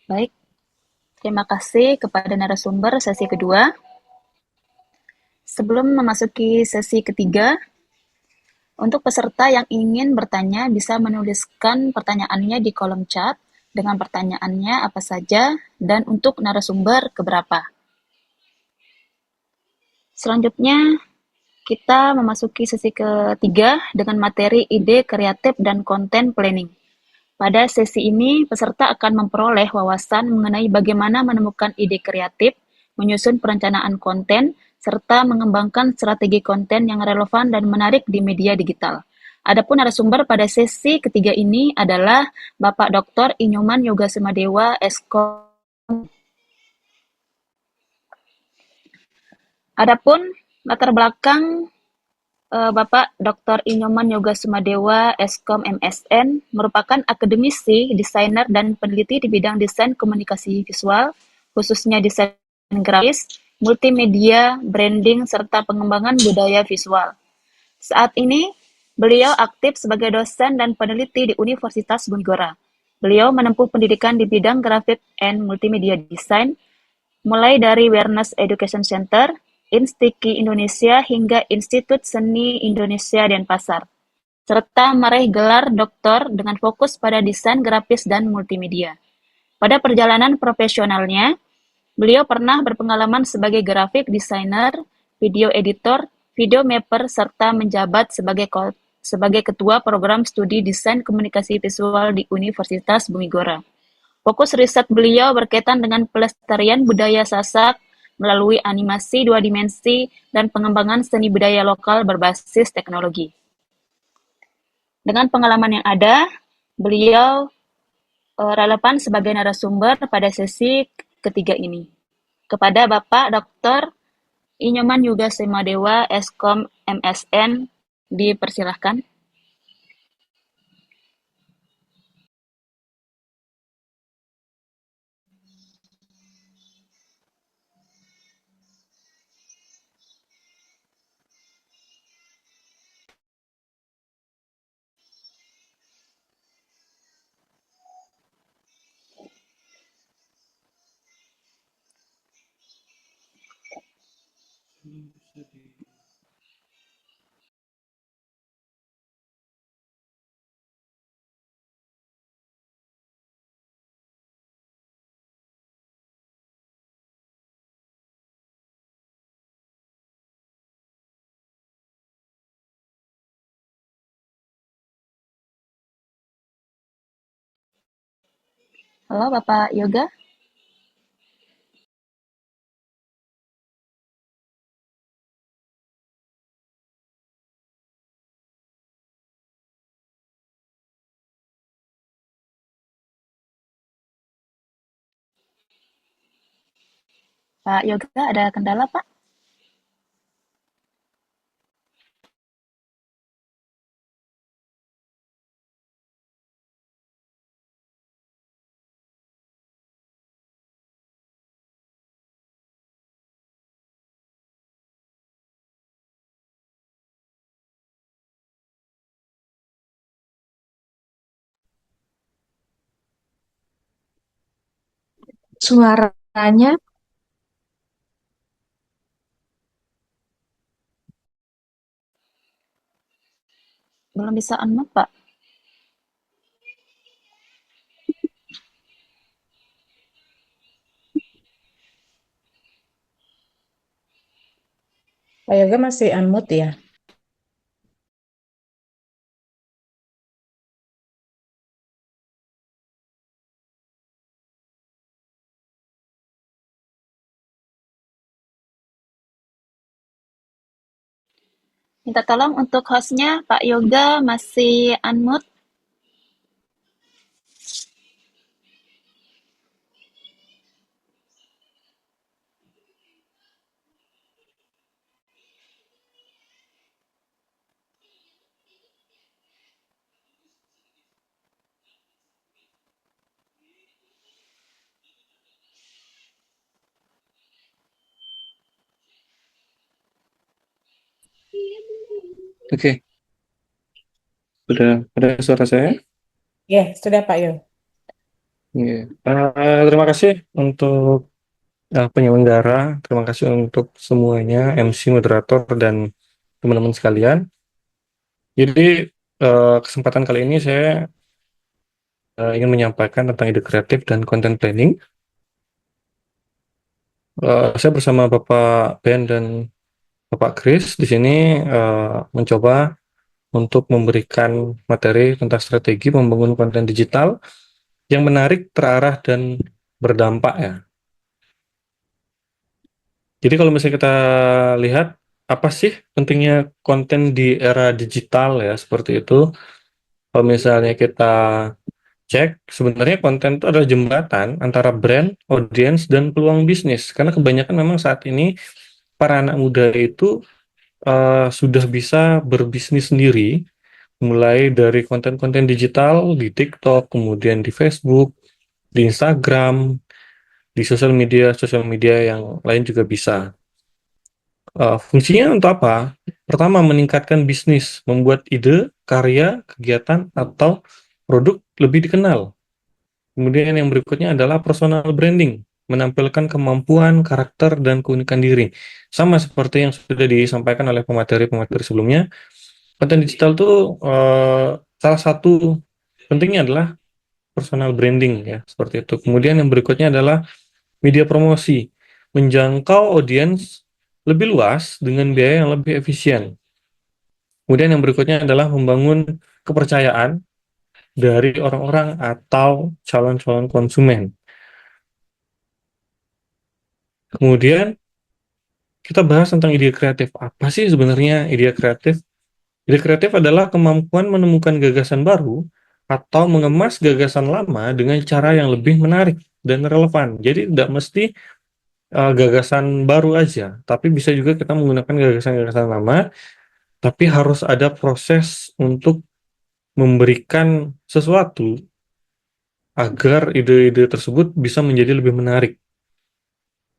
Baik, terima kasih kepada narasumber sesi kedua. Sebelum memasuki sesi ketiga, untuk peserta yang ingin bertanya bisa menuliskan pertanyaannya di kolom chat dengan pertanyaannya apa saja dan untuk narasumber keberapa. Selanjutnya, kita memasuki sesi ketiga dengan materi ide kreatif dan konten planning. Pada sesi ini, peserta akan memperoleh wawasan mengenai bagaimana menemukan ide kreatif, menyusun perencanaan konten, serta mengembangkan strategi konten yang relevan dan menarik di media digital. Adapun narasumber pada sesi ketiga ini adalah Bapak Dr. Inyoman Yoga Semadewa, Eskom. Adapun latar belakang Bapak Dr. Inyoman Yoga Sumadewa, Eskom MSN, merupakan akademisi, desainer, dan peneliti di bidang desain komunikasi visual, khususnya desain grafis, multimedia, branding, serta pengembangan budaya visual. Saat ini, beliau aktif sebagai dosen dan peneliti di Universitas Bunigora. Beliau menempuh pendidikan di bidang grafik and multimedia design, mulai dari Awareness Education Center, Instiki Indonesia hingga Institut Seni Indonesia Denpasar, serta meraih gelar doktor dengan fokus pada desain grafis dan multimedia. Pada perjalanan profesionalnya, beliau pernah berpengalaman sebagai graphic designer, video editor, video mapper, serta menjabat sebagai ketua program studi desain komunikasi visual di Universitas Bumigora. Fokus riset beliau berkaitan dengan pelestarian budaya Sasak melalui animasi dua dimensi dan pengembangan seni budaya lokal berbasis teknologi. Dengan pengalaman yang ada, beliau relevan sebagai narasumber pada sesi ketiga ini. Kepada Bapak Dr. Inyoman Yoga Semadewa, Eskom MSN, dipersilahkan. Halo Bapak Yoga. Pak Yoga ada kendala Pak? Suaranya, Belum bisa unmute Pak. Pak Yoga masih unmute ya? Minta tolong untuk hostnya, Pak Yoga masih unmute. Oke, sudah ada suara saya? Ya, sudah Pak Yo. Iya. Terima kasih untuk penyelenggara, terima kasih untuk semuanya, MC, moderator, dan teman-teman sekalian. Jadi, kesempatan kali ini saya ingin menyampaikan tentang ide kreatif dan content planning. Saya bersama Bapak Ben dan Bapak Chris di sini mencoba untuk memberikan materi tentang strategi membangun konten digital yang menarik, terarah, dan berdampak ya. Jadi kalau misalnya kita lihat apa sih pentingnya konten di era digital ya seperti itu. Kalau misalnya kita cek, sebenarnya konten itu adalah jembatan antara brand, audiens, dan peluang bisnis. Karena kebanyakan memang saat ini para anak muda itu sudah bisa berbisnis sendiri, mulai dari konten-konten digital di TikTok, kemudian di Facebook, di Instagram, di sosial media yang lain juga bisa. Fungsinya untuk apa? Pertama, meningkatkan bisnis, membuat ide, karya, kegiatan, atau produk lebih dikenal. Kemudian yang berikutnya adalah personal branding, menampilkan kemampuan, karakter, dan keunikan diri. Sama seperti yang sudah disampaikan oleh pemateri-pemateri sebelumnya, konten digital itu salah satu pentingnya adalah personal branding ya, seperti itu. Kemudian yang berikutnya adalah media promosi, menjangkau audiens lebih luas dengan biaya yang lebih efisien. Kemudian yang berikutnya adalah membangun kepercayaan dari orang-orang atau calon-calon konsumen. Kemudian kita bahas tentang ide kreatif. Apa sih sebenarnya ide kreatif? Ide kreatif adalah kemampuan menemukan gagasan baru atau mengemas gagasan lama dengan cara yang lebih menarik dan relevan. Jadi tidak mesti gagasan baru aja, tapi bisa juga kita menggunakan gagasan-gagasan lama, tapi harus ada proses untuk memberikan sesuatu agar ide-ide tersebut bisa menjadi lebih menarik.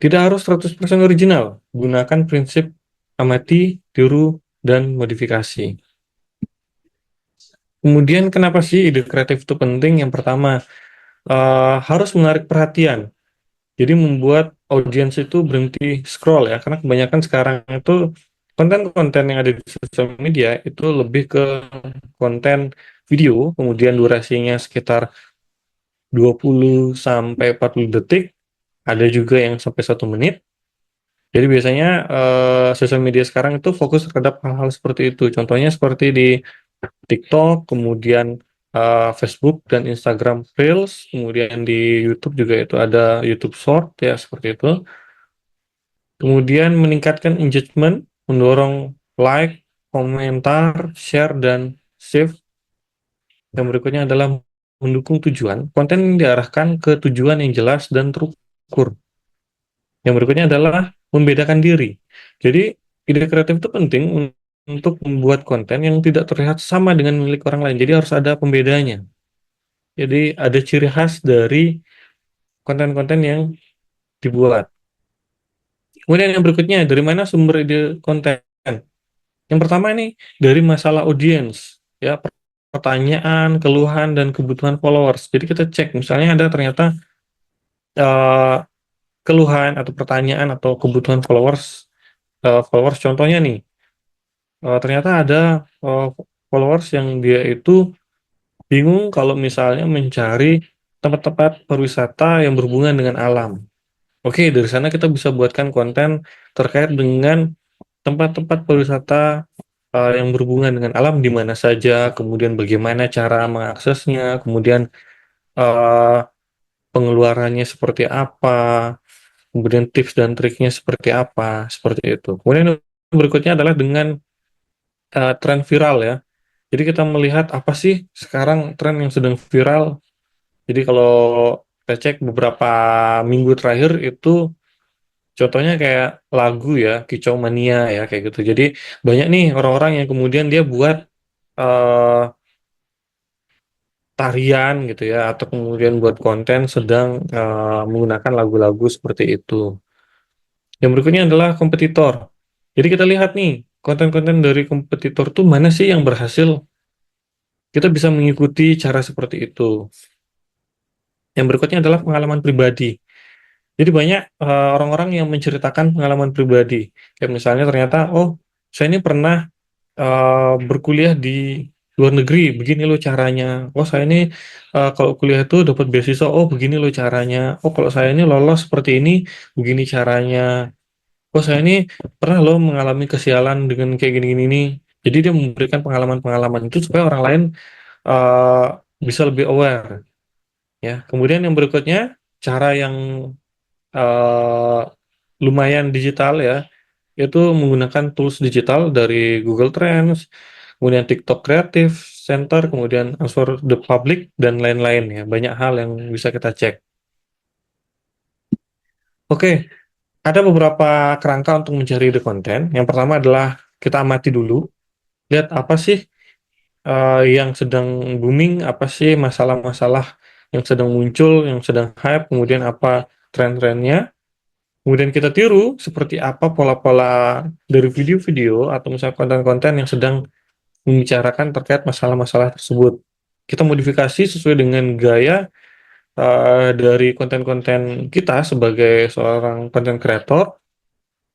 Tidak harus 100% original, gunakan prinsip amati, tiru, dan modifikasi. Kemudian kenapa sih ide kreatif itu penting? Yang pertama, harus menarik perhatian. Jadi membuat audiens itu berhenti scroll ya, karena kebanyakan sekarang itu konten-konten yang ada di sosial media itu lebih ke konten video, kemudian durasinya sekitar 20 sampai 40 detik, ada juga yang sampai 1 menit. Jadi biasanya sosial media sekarang itu fokus terhadap hal-hal seperti itu. Contohnya seperti di TikTok, kemudian Facebook dan Instagram Reels, kemudian di YouTube juga itu ada YouTube Short ya seperti itu. Kemudian meningkatkan engagement, mendorong like, komentar, share, dan save. Yang berikutnya adalah mendukung tujuan. Konten yang diarahkan ke tujuan yang jelas dan terukur. Yang berikutnya adalah membedakan diri. Jadi ide kreatif itu penting untuk membuat konten yang tidak terlihat sama dengan milik orang lain. Jadi harus ada pembedanya. Jadi ada ciri khas dari konten-konten yang dibuat. Kemudian yang berikutnya, dari mana sumber ide konten? Yang pertama ini dari masalah audiens, ya pertanyaan, keluhan, dan kebutuhan followers. Jadi kita cek, misalnya ada ternyata eh, keluhan atau pertanyaan atau kebutuhan followers contohnya nih, ternyata ada eh, followers yang dia itu bingung kalau misalnya mencari tempat-tempat pariwisata yang berhubungan dengan alam. Oke, dari sana kita bisa buatkan konten terkait dengan tempat-tempat pariwisata yang berhubungan dengan alam di mana saja, kemudian bagaimana cara mengaksesnya, kemudian eh, pengeluarannya seperti apa, kemudian tips dan triknya seperti apa, seperti itu. Kemudian yang berikutnya adalah dengan tren viral ya. Jadi kita melihat apa sih sekarang tren yang sedang viral. Jadi kalau kita cek beberapa minggu terakhir itu contohnya kayak lagu ya, Kicau Mania ya kayak gitu. Jadi banyak nih orang-orang yang kemudian dia buat eh, tarian gitu ya, atau kemudian buat konten sedang menggunakan lagu-lagu seperti itu. Yang berikutnya adalah kompetitor. Jadi kita lihat nih konten-konten dari kompetitor tuh mana sih yang berhasil. Kita bisa mengikuti cara seperti itu. Yang berikutnya adalah pengalaman pribadi. Jadi banyak orang-orang yang menceritakan pengalaman pribadi. Kayak misalnya ternyata, oh saya ini pernah berkuliah di luar negeri, begini loh caranya. Oh saya ini kalau kuliah itu dapat beasiswa, oh begini loh caranya. Oh kalau saya ini lolos seperti ini, begini caranya. Oh saya ini pernah loh mengalami kesialan dengan kayak gini-gini nih. Jadi dia memberikan pengalaman-pengalaman itu supaya orang lain eh, bisa lebih aware. Ya. Kemudian yang berikutnya cara yang eh, lumayan digital ya, yaitu menggunakan tools digital dari Google Trends, kemudian TikTok Creative Center, kemudian Answer the Public, dan lain-lain ya. Banyak hal yang bisa kita cek. Oke, ada beberapa kerangka untuk mencari ide konten. Yang pertama adalah kita amati dulu, lihat apa sih yang sedang booming, apa sih masalah-masalah yang sedang muncul, yang sedang hype, kemudian apa tren-trennya. Kemudian kita tiru seperti apa pola-pola dari video-video atau misalnya konten-konten yang sedang membicarakan terkait masalah-masalah tersebut. Kita modifikasi sesuai dengan gaya dari konten-konten kita sebagai seorang content creator,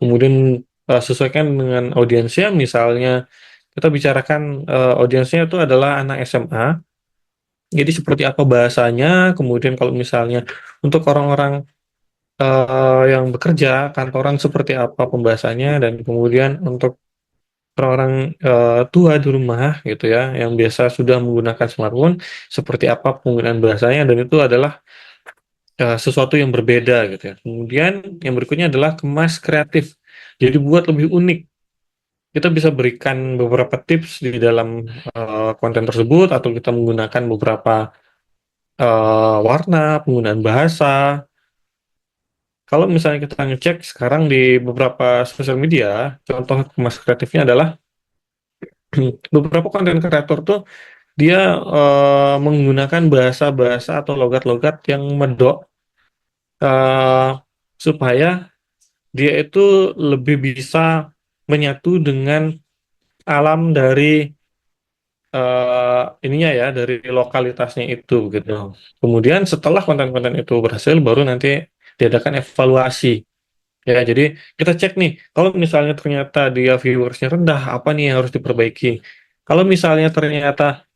kemudian sesuaikan dengan audiensnya, misalnya kita bicarakan audiensnya itu adalah anak SMA, jadi seperti apa bahasanya, kemudian kalau misalnya untuk orang-orang yang bekerja kantoran seperti apa pembahasannya, dan kemudian untuk orang-orang tua di rumah gitu ya yang biasa sudah menggunakan smartphone seperti apa penggunaan bahasanya, dan itu adalah sesuatu yang berbeda gitu ya. Kemudian yang berikutnya adalah kemas kreatif. Jadi buat lebih unik. Kita bisa berikan beberapa tips di dalam konten tersebut, atau kita menggunakan beberapa warna, penggunaan bahasa. Kalau misalnya kita ngecek sekarang di beberapa sosial media, contoh kemas kreatifnya adalah beberapa konten kreator tuh dia menggunakan bahasa-bahasa atau logat-logat yang medok eh, supaya dia itu lebih bisa menyatu dengan alam dari ininya ya, dari lokalitasnya itu gitu. Kemudian setelah konten-konten itu berhasil, baru nanti diadakan evaluasi. Ya, jadi kita cek nih, kalau misalnya ternyata dia viewersnya rendah, apa nih yang harus diperbaiki? Kalau misalnya ternyata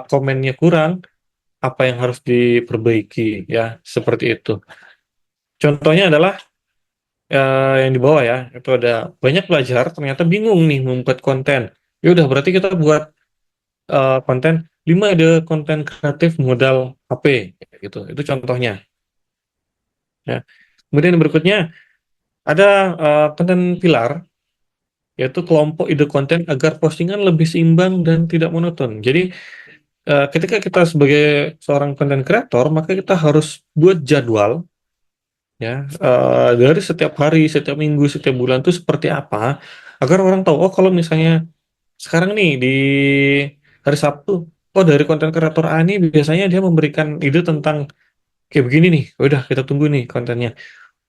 komennya kurang, apa yang harus diperbaiki ya, seperti itu. Contohnya adalah yang di bawah ya, itu ada banyak pelajar ternyata bingung nih membuat konten. Ya udah berarti kita buat konten 5 ide konten kreatif modal HP gitu. Itu contohnya ya. Kemudian yang berikutnya ada konten pilar, yaitu kelompok ide konten agar postingan lebih seimbang dan tidak monoton. Jadi ketika kita sebagai seorang konten kreator, maka kita harus buat jadwal ya, dari setiap hari, setiap minggu, setiap bulan itu seperti apa, agar orang tahu, oh kalau misalnya sekarang nih di hari Sabtu, oh dari konten kreator A ini biasanya dia memberikan ide tentang kayak begini nih. Udah kita tunggu nih kontennya.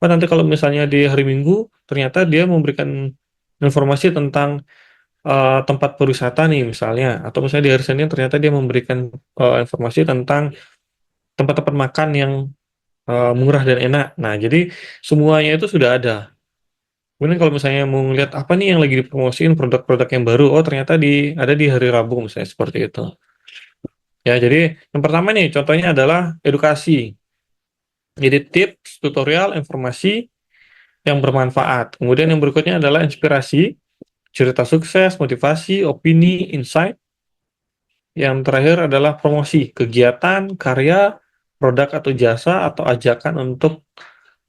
Oh nanti kalau misalnya di hari Minggu ternyata dia memberikan informasi tentang tempat perwisata nih misalnya, atau misalnya di hari Senin ternyata dia memberikan informasi tentang tempat-tempat makan yang murah dan enak. Nah, jadi semuanya itu sudah ada. Kemudian kalau misalnya mau ngeliat apa nih yang lagi dipromosiin, produk-produk yang baru, oh ternyata ada di hari Rabu misalnya, seperti itu. Ya, jadi yang pertama nih contohnya adalah edukasi. Jadi tips, tutorial, informasi yang bermanfaat. Kemudian yang berikutnya adalah inspirasi, cerita sukses, motivasi, opini, insight. Yang terakhir adalah promosi, kegiatan, karya, produk atau jasa, atau ajakan untuk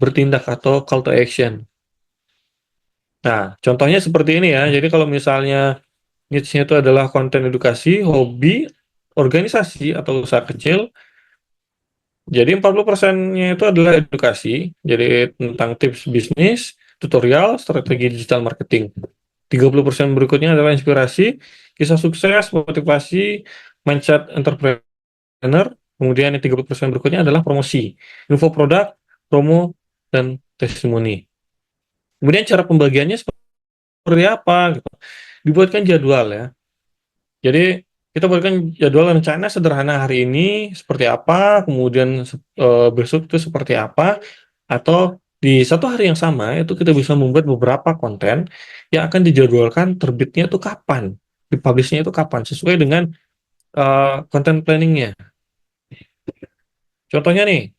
bertindak atau call to action. Nah, contohnya seperti ini ya. Jadi kalau misalnya niche-nya itu adalah konten edukasi, hobi, organisasi, atau usaha kecil, jadi 40%-nya itu adalah edukasi, jadi tentang tips bisnis, tutorial, strategi digital marketing. 30% berikutnya adalah inspirasi, kisah sukses, motivasi, mindset entrepreneur. Kemudian yang 30% berikutnya adalah promosi, info produk, promo, dan testimoni. Kemudian cara pembagiannya seperti apa gitu. Dibuatkan jadwal ya. Jadi kita buatkan jadwal rencana sederhana hari ini seperti apa, kemudian besok itu seperti apa, atau di satu hari yang sama itu kita bisa membuat beberapa konten yang akan dijadwalkan terbitnya itu kapan, dipublishnya itu kapan, sesuai dengan konten planningnya. Contohnya nih,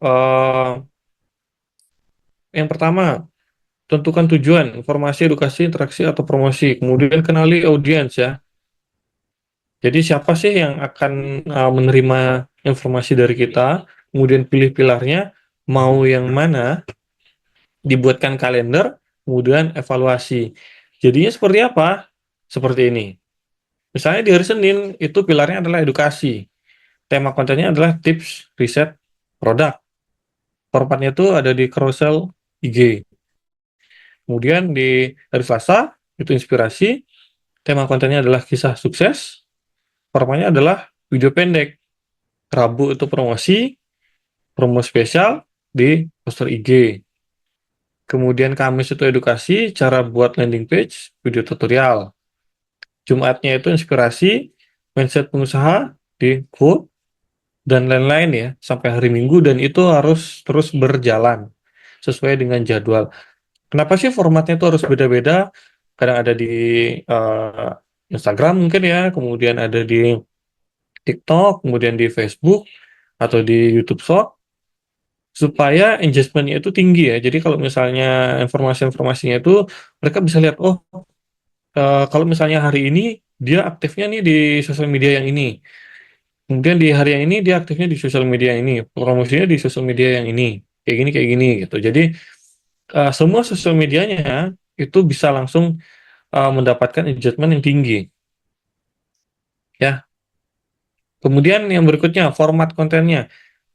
eh, yang pertama, tentukan tujuan, informasi, edukasi, interaksi, atau promosi. Kemudian kenali audiens ya. Jadi siapa sih yang akan menerima informasi dari kita, kemudian pilih pilarnya, mau yang mana, dibuatkan kalender, kemudian evaluasi. Jadinya seperti apa? Seperti ini. Misalnya di hari Senin, itu pilarnya adalah edukasi. Tema kontennya adalah tips, riset, produk. Formatnya itu ada di carousel IG. Kemudian di hari Selasa, itu inspirasi. Tema kontennya adalah kisah sukses. Formatnya adalah video pendek. Rabu itu promosi, promo spesial di poster IG. Kemudian Kamis itu edukasi, cara buat landing page, video tutorial. Jumatnya itu inspirasi, mindset pengusaha di quote, dan lain-lain ya, sampai hari Minggu, dan itu harus terus berjalan sesuai dengan jadwal. Kenapa sih formatnya itu harus beda-beda? Kadang ada di eh, Instagram mungkin ya, kemudian ada di TikTok, kemudian di Facebook, atau di YouTube Short, supaya engagement-nya itu tinggi ya. Jadi kalau misalnya informasi-informasinya itu, mereka bisa lihat, oh kalau misalnya hari ini, dia aktifnya nih di sosial media yang ini. Kemudian di hari yang ini, dia aktifnya di sosial media yang ini. Promosinya di sosial media yang ini. Kayak gini gitu. Jadi semua sosial medianya itu bisa langsung mendapatkan engagement yang tinggi. Ya. Kemudian yang berikutnya, format kontennya.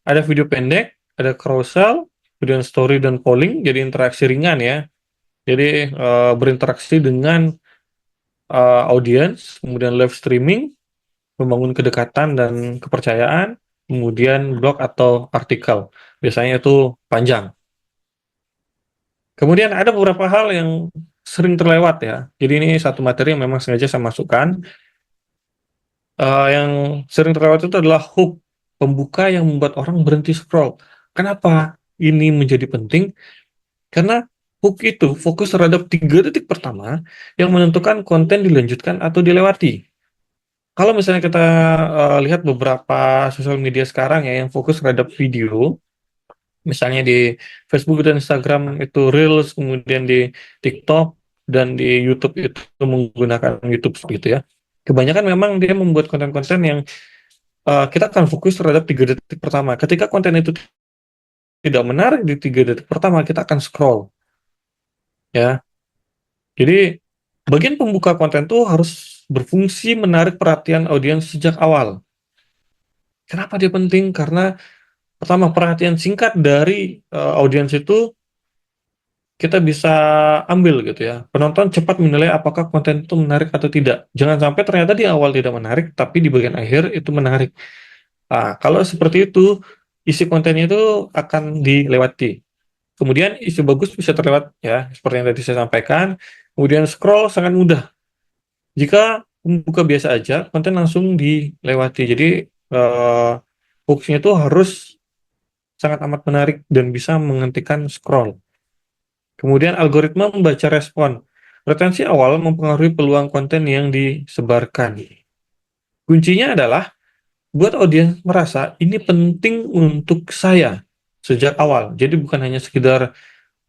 Ada video pendek, ada carousel, kemudian story dan polling, jadi interaksi ringan ya. Jadi berinteraksi dengan audiens, kemudian live streaming, membangun kedekatan dan kepercayaan, kemudian blog atau artikel. Biasanya itu panjang. Kemudian ada beberapa hal yang sering terlewat ya. Jadi ini satu materi yang memang sengaja saya masukkan. Yang sering terlewat itu adalah hook, pembuka yang membuat orang berhenti scroll. Kenapa ini menjadi penting? Karena hook itu fokus terhadap 3 detik pertama yang menentukan konten dilanjutkan atau dilewati. Kalau misalnya kita lihat beberapa sosial media sekarang ya yang fokus terhadap video, misalnya di Facebook dan Instagram itu Reels, kemudian di TikTok dan di YouTube itu menggunakan YouTube gitu ya. Kebanyakan memang dia membuat konten-konten yang kita akan fokus terhadap 3 detik pertama. Ketika konten itu tidak menarik di 3 detik pertama, kita akan scroll ya. Jadi bagian pembuka konten tuh harus berfungsi menarik perhatian audiens sejak awal. Kenapa dia penting? Karena pertama, perhatian singkat dari audiens itu kita bisa ambil gitu ya. Penonton cepat menilai apakah konten itu menarik atau tidak. Jangan sampai ternyata di awal tidak menarik, tapi di bagian akhir itu menarik. Nah, kalau seperti itu, isi kontennya itu akan dilewati. Kemudian isu bagus bisa terlewat ya, seperti yang tadi saya sampaikan. Kemudian scroll sangat mudah. Jika membuka biasa aja, konten langsung dilewati. Jadi hook-nya itu harus sangat amat menarik dan bisa menghentikan scroll. Kemudian algoritma membaca respon. Retensi awal mempengaruhi peluang konten yang disebarkan. Kuncinya adalah buat audiens merasa ini penting untuk saya sejak awal. Jadi bukan hanya sekedar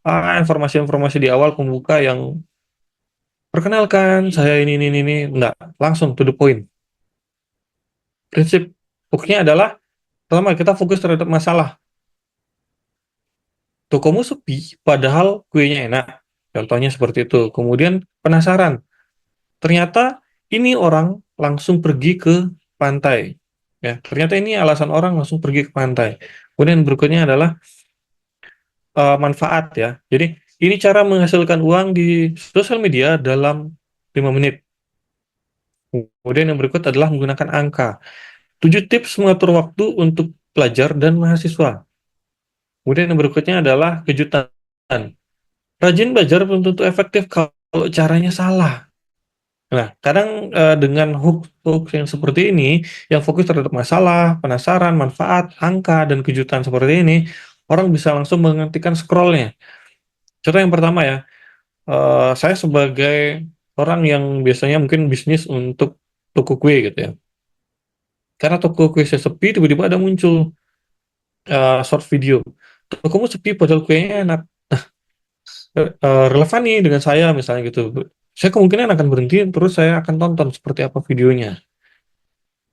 informasi-informasi di awal pembuka yang perkenalkan saya ini, enggak, langsung to the point. Prinsip hooknya adalah pertama kita fokus terhadap masalah. Tokomu sepi, padahal kuenya enak. Contohnya seperti itu. Kemudian penasaran. Ternyata ini orang langsung pergi ke pantai. Ya, ternyata ini alasan orang langsung pergi ke pantai. Kemudian berikutnya adalah manfaat ya. Jadi ini cara menghasilkan uang di sosial media dalam 5 menit. Kemudian yang berikut adalah menggunakan angka. 7 tips mengatur waktu untuk pelajar dan mahasiswa. Kemudian yang berikutnya adalah kejutan. Rajin belajar belum tentu efektif kalau caranya salah. Nah, kadang dengan hook yang seperti ini, yang fokus terhadap masalah, penasaran, manfaat, angka, dan kejutan seperti ini, orang bisa langsung menghentikan scrollnya. Contoh yang pertama ya, saya sebagai orang yang biasanya mungkin bisnis untuk toko kue gitu ya. Karena toko kue saya sepi, tiba-tiba ada muncul short video. Tokomu sepi padahal kuenya enak. Relevan nih dengan saya misalnya gitu. Saya kemungkinan akan berhenti, terus saya akan tonton seperti apa videonya.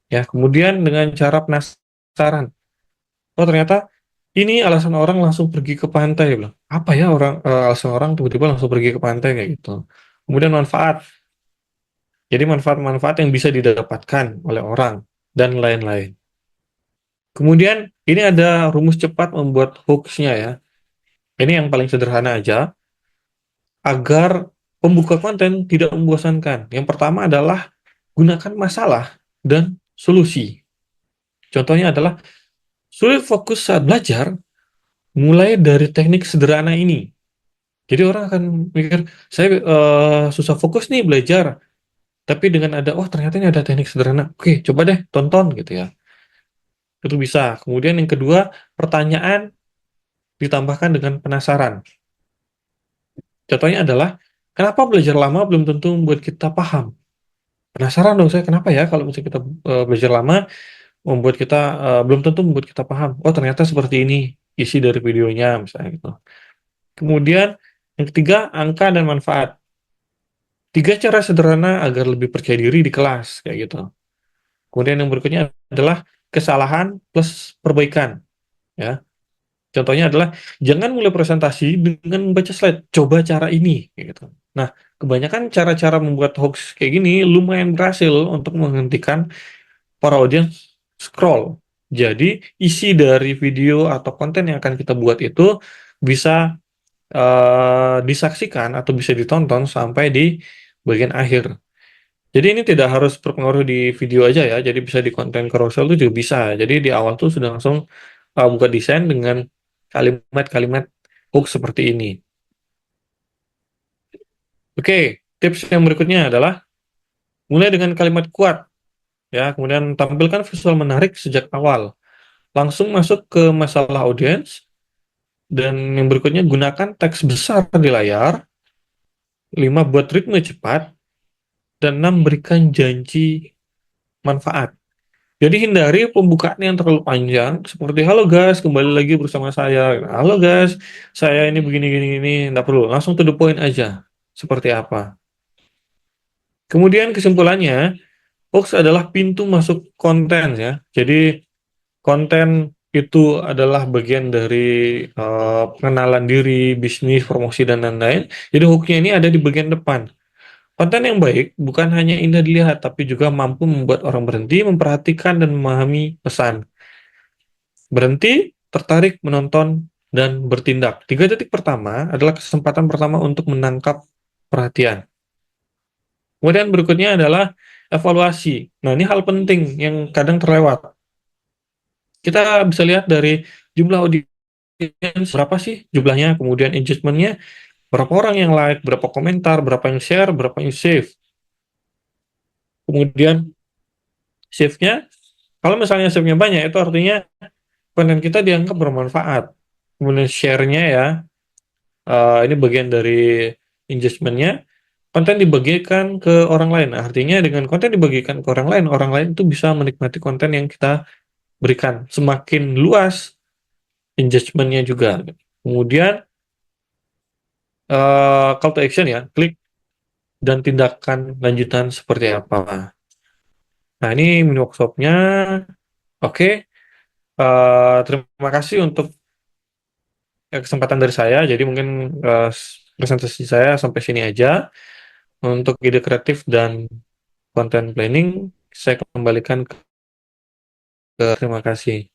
Ya, kemudian dengan cara penasaran. Oh, ternyata ini alasan orang langsung pergi ke pantai, bilang. Apa ya alasan orang tiba-tiba langsung pergi ke pantai kayak gitu. Kemudian manfaat. Jadi manfaat-manfaat yang bisa didapatkan oleh orang dan lain-lain. Kemudian ini ada rumus cepat membuat hoax-nya ya. Ini yang paling sederhana aja agar pembuka konten tidak membosankan. Yang pertama adalah gunakan masalah dan solusi. Contohnya adalah sulit fokus saat belajar, mulai dari teknik sederhana ini. Jadi orang akan mikir, saya susah fokus nih belajar, tapi dengan ada, oh ternyata ini ada teknik sederhana. Oke, coba deh tonton gitu ya. Itu bisa. Kemudian yang kedua, pertanyaan ditambahkan dengan penasaran. Contohnya adalah, kenapa belajar lama belum tentu membuat kita paham? Penasaran dong saya, kenapa ya kalau misalnya kita belajar lama membuat kita belum tentu membuat kita paham. Oh ternyata seperti ini isi dari videonya misalnya gitu. Kemudian yang ketiga, angka dan manfaat. 3 cara sederhana agar lebih percaya diri di kelas kayak gitu. Kemudian yang berikutnya adalah kesalahan plus perbaikan ya. Contohnya adalah jangan mulai presentasi dengan membaca slide, coba cara ini kayak gitu. Nah, kebanyakan cara-cara membuat hoax kayak gini lumayan berhasil untuk menghentikan para audiens scroll. Jadi, isi dari video atau konten yang akan kita buat itu bisa disaksikan atau bisa ditonton sampai di bagian akhir. Jadi ini tidak harus berpengaruh di video aja ya, jadi bisa di konten carousel itu juga bisa. Jadi di awal tuh sudah langsung buka desain dengan kalimat-kalimat hook seperti ini. Oke, tips yang berikutnya adalah mulai dengan kalimat kuat ya, kemudian tampilkan visual menarik sejak awal. Langsung masuk ke masalah audiens dan yang berikutnya gunakan teks besar di layar, 5 buat ritme cepat, dan 6 berikan janji manfaat. Jadi hindari pembukaan yang terlalu panjang, seperti halo guys, kembali lagi bersama saya. Halo guys, saya ini begini gini gini, nggak perlu, langsung to the point aja. Seperti apa? Kemudian kesimpulannya, hoax adalah pintu masuk konten ya. Jadi konten itu adalah bagian dari pengenalan diri, bisnis, promosi dan lain-lain. Jadi hoaxnya ini ada di bagian depan. Konten yang baik bukan hanya indah dilihat, tapi juga mampu membuat orang berhenti, memperhatikan, dan memahami pesan. Berhenti, tertarik, menonton, dan bertindak. 3 detik pertama adalah kesempatan pertama untuk menangkap perhatian. Kemudian berikutnya adalah evaluasi. Nah, ini hal penting yang kadang terlewat. Kita bisa lihat dari jumlah audiens, berapa sih jumlahnya, kemudian engagement-nya, berapa orang yang like, berapa komentar, berapa yang share, berapa yang save. Kemudian save-nya, kalau misalnya save-nya banyak, itu artinya konten kita dianggap bermanfaat. Kemudian share-nya ya, ini bagian dari engagement-nya, konten dibagikan ke orang lain. Artinya dengan konten dibagikan ke orang lain itu bisa menikmati konten yang kita berikan. Semakin luas engagement-nya juga. Kemudian call to action ya, klik dan tindakan lanjutan seperti apa. Nah ini mini workshopnya. Oke, terima kasih untuk kesempatan dari saya. Jadi mungkin presentasi saya sampai sini aja. Untuk ide kreatif dan konten planning, saya kembalikan ke terima kasih.